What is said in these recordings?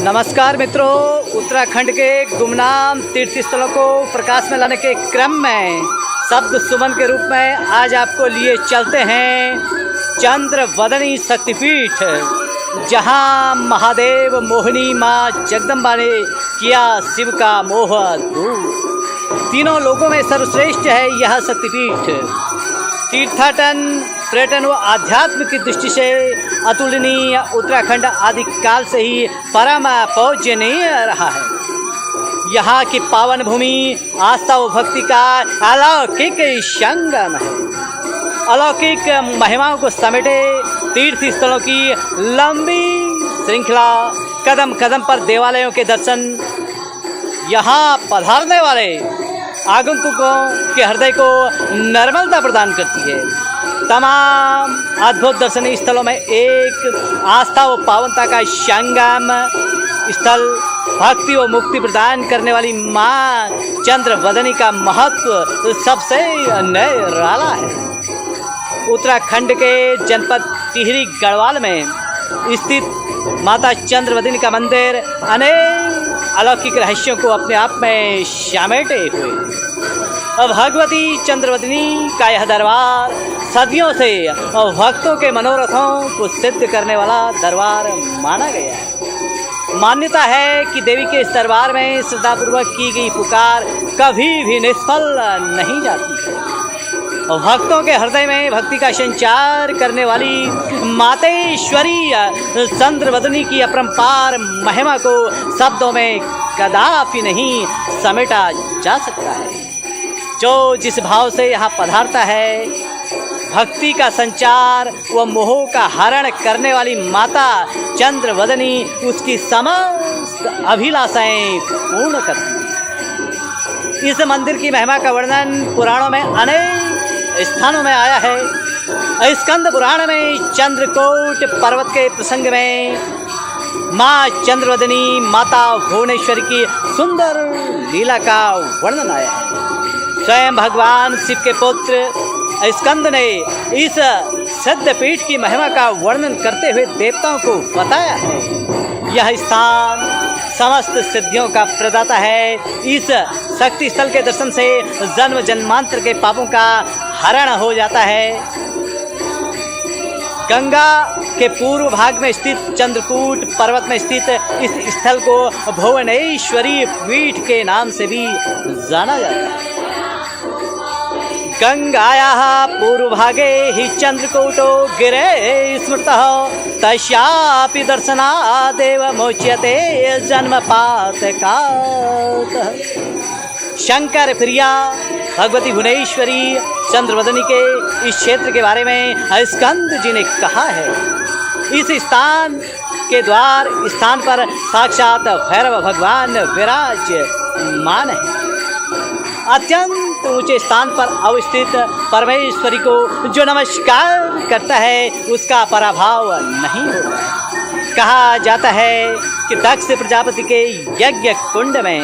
नमस्कार मित्रों, उत्तराखंड के गुमनाम तीर्थ स्थलों को प्रकाश में लाने के क्रम में शब्द सुमन के रूप में आज आपको लिए चलते हैं चंद्रवदनी शक्तिपीठ, जहां महादेव मोहिनी माँ जगदम्बा ने किया शिव का मोह दूर। तीनों लोगों में सर्वश्रेष्ठ है यह शक्तिपीठ। तीर्थाटन, पर्यटन व आध्यात्म की दृष्टि से अतुलनीय उत्तराखंड आदिकाल से ही परम पूजनीय रहा है। यहाँ की पावन भूमि आस्था व भक्ति का अलौकिक संगम है। अलौकिक महिमाओं को समेटे तीर्थ स्थलों की लंबी श्रृंखला, कदम कदम पर देवालयों के दर्शन, यहाँ पधारने वाले आगंतुकों के हृदय को निर्मलता प्रदान करती है। तमाम अद्भुत दर्शनीय स्थलों में एक आस्था व पावनता का संगम स्थल, भक्ति व मुक्ति प्रदान करने वाली माँ चंद्रवदनी का महत्व सबसे निराला है। उत्तराखंड के जनपद टिहरी गढ़वाल में स्थित माता चंद्रवदनी का मंदिर अनेक अलौकिक रहस्यों को अपने आप में समेटे हुए। अब भगवती चंद्रवदनी का यह दरबार सदियों से भक्तों के मनोरथों को सिद्ध करने वाला दरबार माना गया है। मान्यता है कि देवी के इस दरबार में श्रद्धापूर्वक की गई पुकार कभी भी निष्फल नहीं जाती है। भक्तों के हृदय में भक्ति का संचार करने वाली मातेश्वरी चंद्रवदनी की अपरंपार महिमा को शब्दों में कदापि नहीं समेटा जा सकता है। जो जिस भाव से यहाँ पधारता है, भक्ति का संचार व मोह का हरण करने वाली माता चंद्रवदनी उसकी समस्त अभिलाषाएं पूर्ण करती है। इस मंदिर की महिमा का वर्णन पुराणों में अनेक स्थानों में आया है। स्कंद पुराण में चंद्रकोट पर्वत के प्रसंग में माँ चंद्रवदनी माता भुवनेश्वरी की सुंदर लीला का वर्णन आया है। स्वयं भगवान शिव के पुत्र स्कंद ने इस सिद्धपीठ की महिमा का वर्णन करते हुए देवताओं को बताया है। यह स्थान समस्त सिद्धियों का प्रदाता है। इस शक्ति स्थल के दर्शन से जन्म जन्मांतर के पापों का हरण हो जाता है। गंगा के पूर्व भाग में स्थित चंद्रकूट पर्वत में स्थित इस स्थल को भुवनेश्वरी पीठ के नाम से भी जाना जाता है। गंगायाः पूर्वभागे हि चंद्रकूटो गिरे स्मृतः तस्यापि दर्शनादेव मोच्यते जन्मपातकात्। शंकर प्रिया भगवती भुवनेश्वरी चंद्रवदनी के इस क्षेत्र के बारे में स्कंद जी ने कहा है। इस स्थान के द्वार स्थान पर साक्षात भैरव भगवान विराजमान है। अत्यंत ऊंचे स्थान पर अवस्थित परमेश्वरी को जो नमस्कार करता है उसका पराभव नहीं होता। कहा जाता है कि दक्ष प्रजापति के यज्ञ कुंड में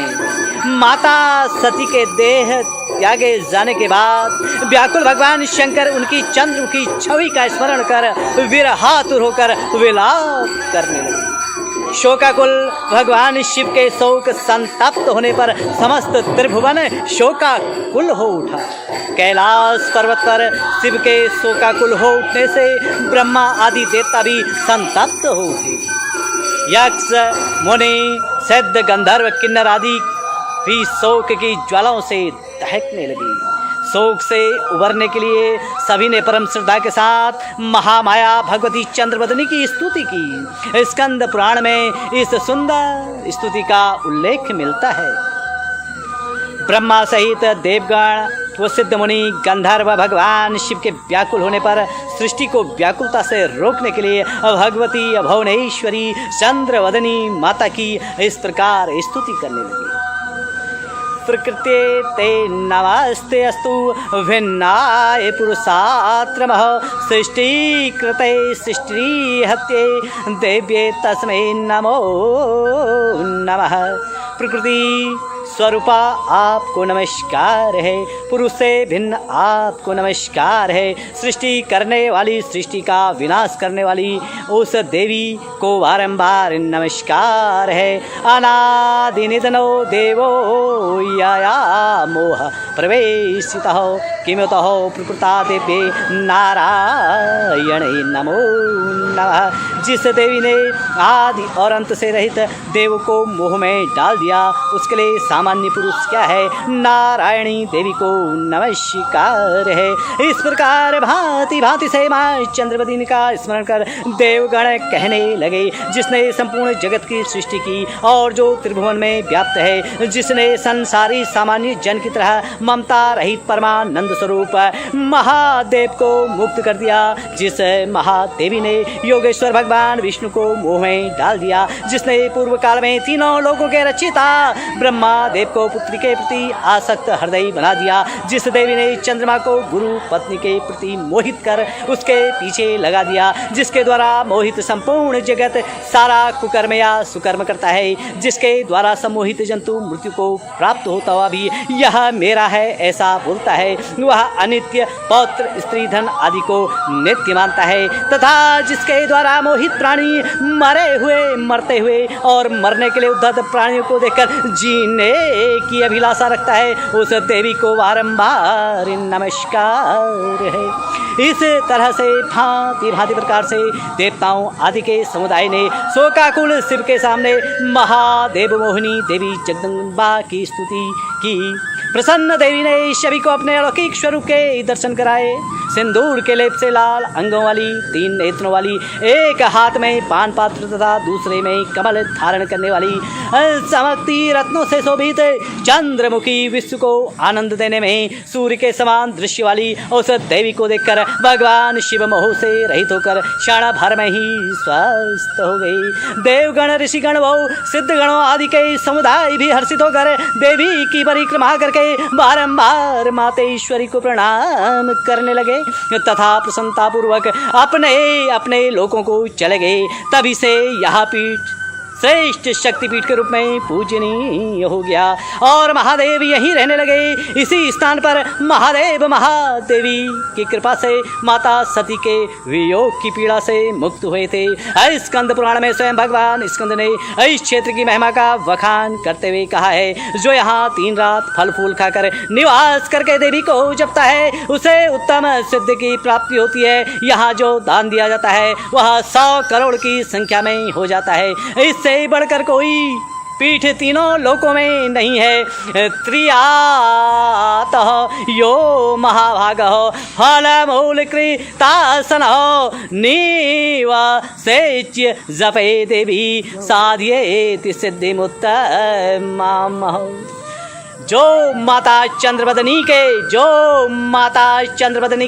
माता सती के देह त्यागे जाने के बाद व्याकुल भगवान शंकर उनकी चंद्रमुखी छवि का स्मरण कर विरहातुर होकर विलाप करने लगे। शोकाकुल भगवान शिव के शोक संतप्त होने पर समस्त त्रिभुवन शोकाकुल हो उठा। कैलाश पर्वत पर शिव के शोकाकुल हो उठने से ब्रह्मा आदि देवता भी संतप्त हो उठे। यक्ष, मुनि, सिद्ध, गंधर्व, किन्नर आदि भी शोक की ज्वालाओं से दहकने लगी। शोक से उबरने के लिए सभी ने परम श्रद्धा के साथ महामाया भगवती चंद्रवदनी की स्तुति की। स्कंद पुराण में इस सुंदर स्तुति का उल्लेख मिलता है। ब्रह्मा सहित देवगण व सिद्ध मुनि गंधर्व भगवान शिव के व्याकुल होने पर सृष्टि को व्याकुलता से रोकने के लिए भगवती भुवनेश्वरी चंद्रवदनी माता की इस प्रकार स्तुति करने लगी। प्रकृते ते नमस्ते अस्तु भिन्नाय पुरुषात्रमः सृष्टिकृते सृष्टिहत्ये देव्ये तस्मै नमो नमः। प्रकृति स्वरूपा आपको नमस्कार है, पुरुष से भिन्न आपको नमस्कार है। सृष्टि करने वाली, सृष्टि का विनाश करने वाली उस देवी को बारंबार नमस्कार है। अनादि निधनो देवो यया मोह प्रवेशितः किमतः प्रकृता देवे नारायण नमो नमः। जिस देवी ने आदि और अंत से रहित देव को मोह में डाल दिया, उसके लिए सामान्य पुरुष क्या है? नारायणी देवी को नमस्कार है। इस प्रकार भांति भांति से माँ चंद्रवदनी का स्मरण कर देवगण कहने लगे, जिसने संपूर्ण जगत की सृष्टि की और जो त्रिभुवन में व्याप्त है, जिसने संसारी सामान्य जन की तरह ममता रहित परमानंद स्वरूप महादेव को मुक्त कर दिया, जिस महादेवी ने योगेश्वर भगवान विष्णु को मोह में डाल दिया, जिसने पूर्व काल में तीनों लोगों के रचयिता ब्रह्मा देव को पुत्री के प्रति आसक्त हृदय बना दिया, जिस देवी ने चंद्रमा को गुरु पत्नी के प्रति मोहित कर उसके पीछे लगा दिया, जिसके द्वारा मोहित संपूर्ण जगत सारा कुकर्म या सुकर्म करता है, जिसके द्वारा सम्मोहित जंतु मृत्यु को प्राप्त होता हुआ भी यह मेरा है ऐसा बोलता है, वह अनित्य पौत्र स्त्री धन आदि को नित्य मानता है, तथा जिसके द्वारा मोहित प्राणी मरे हुए, मरते हुए और मरने के लिए उद्धत प्राणियों को देखकर जीने की अभिलाषा रखता है, उस देवी को बारंबार नमस्कार है। इस तरह से भांति भांति प्रकार से देवताओं आदि के समुदाय ने शोकाकुल शिव के सामने महादेव मोहिनी देवी जगदम्बा की स्तुति की। प्रसन्न देवी ने सभी को अपने अलौकिक स्वरूप के दर्शन कराए। सिंदूर के लेप से लाल अंगों वाली, 3 नेत्रों वाली, एक हाथ में पान पात्र तथा दूसरे में कमल धारण करने वाली, चमकती रत्नों से शोभित चंद्रमुखी, विश्व को आनंद देने में सूर्य के समान दृश्य वाली उस देवी को देखकर भगवान शिव मोह से रहित होकर क्षण भर में ही स्वस्थ हो गई। देवगण, ऋषिगण व सिद्धगणों आदि के समुदाय भी हर्षित होकर देवी की परिक्रमा करके बारंबार मातेश्वरी को प्रणाम करने लगे तथा प्रसन्नता पूर्वक अपने अपने लोगों को चले गए। तभी से यह पीठ श्रेष्ठ शक्तिपीठ के रूप में पूजनीय हो गया और महादेव यहीं रहने लगे। इसी स्थान पर महादेव महादेवी की कृपा से माता सती के वियोग की पीड़ा से मुक्त हुए थे। स्कंद पुराण में स्वयं भगवान स्कंद ने इस क्षेत्र की महिमा का वखान करते हुए कहा है, जो यहाँ 3 रात फल फूल खाकर निवास करके देवी को जपता है, उसे उत्तम सिद्धि की प्राप्ति होती है। यहाँ जो दान दिया जाता है वह 100 करोड़ की संख्या में हो जाता है। इससे बढ़कर कोई पीठ तीनों लोकों में नहीं है। त्रियात यो महाभाग फलमूल कृतासन निवासेच्य जपे देवी साधयेति सिद्धिमुत्तमाम्। जो माता चंद्रवदनी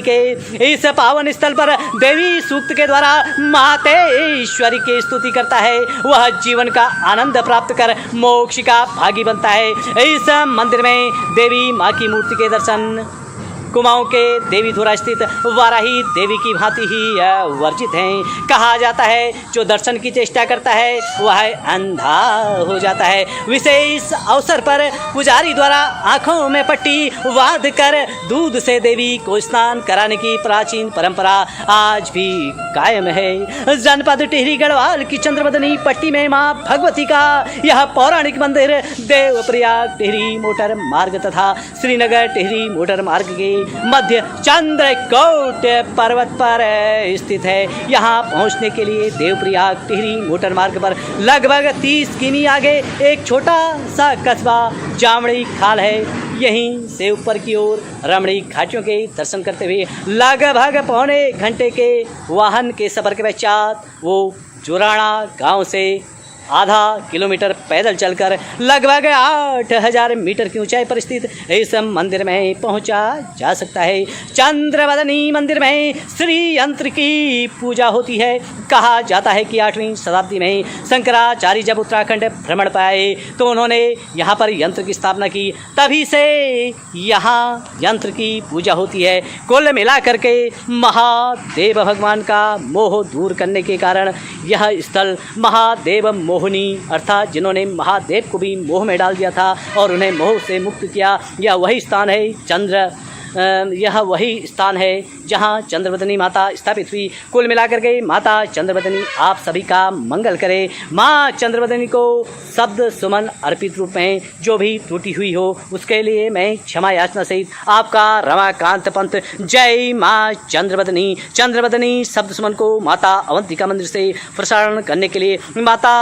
के इस पावन स्थल पर देवी सूक्त के द्वारा मातेश्वरी की स्तुति करता है, वह जीवन का आनंद प्राप्त कर मोक्ष का भागी बनता है। इस मंदिर में देवी माँ की मूर्ति के दर्शन कुमाऊं के देवीधुरा स्थित वाराही देवी की भांति ही वर्जित हैं। कहा जाता है, जो दर्शन की चेष्टा करता है वह अंधा हो जाता है। विशेष अवसर पर पुजारी द्वारा आंखों में पट्टी बांध कर दूध से देवी को स्नान कराने की प्राचीन परंपरा आज भी कायम है। जनपद टिहरी गढ़वाल की चंद्रवदनी पट्टी में मां भगवती का यह पौराणिक मंदिर देवप्रयाग टिहरी मोटर मार्ग तथा श्रीनगर टिहरी मोटर मार्ग के मध्य चंद्रकोट पर्वत पर स्थित है। यहाँ पहुँचने के लिए देवप्रयाग टिहरी मोटर मार्ग पर लगभग 30 किमी आगे एक छोटा सा कस्बा जामड़ी खाल है। यहीं से ऊपर की ओर रमणी घाटियों के दर्शन करते हुए लगभग पौने घंटे के वाहन के सफर के पश्चात वो जोराणा गांव से आधा किलोमीटर पैदल चलकर लगभग 8000 मीटर की ऊंचाई पर स्थित इस मंदिर में पहुंचा जा सकता है। चंद्रवदनी मंदिर में श्री यंत्र की पूजा होती है। कहा जाता है कि 8वीं शताब्दी में शंकराचार्य जब उत्तराखंड भ्रमण पर आए तो उन्होंने यहाँ पर यंत्र की स्थापना की, तभी से यहाँ यंत्र की पूजा होती है। कुल मिलाकर के महादेव भगवान का मोह दूर करने के कारण यह स्थल महादेव मोहिनी अर्थात जिन्होंने महादेव को भी मोह में डाल दिया था और उन्हें मोह से मुक्त किया, यह वही स्थान है यह वही स्थान है जहाँ चंद्रवदनी माता स्थापित हुई। कुल मिलाकर के माता चंद्रवदनी आप सभी का मंगल करे। माँ चंद्रवदनी को शब्द सुमन अर्पित रूप में जो भी त्रुटि हुई हो उसके लिए मैं क्षमा याचना सहित आपका रमाकांत पंत जय माँ चंद्रवदनी। चंद्रवदनी शब्द सुमन को माता अवंतिका मंदिर से प्रसारण करने के लिए माता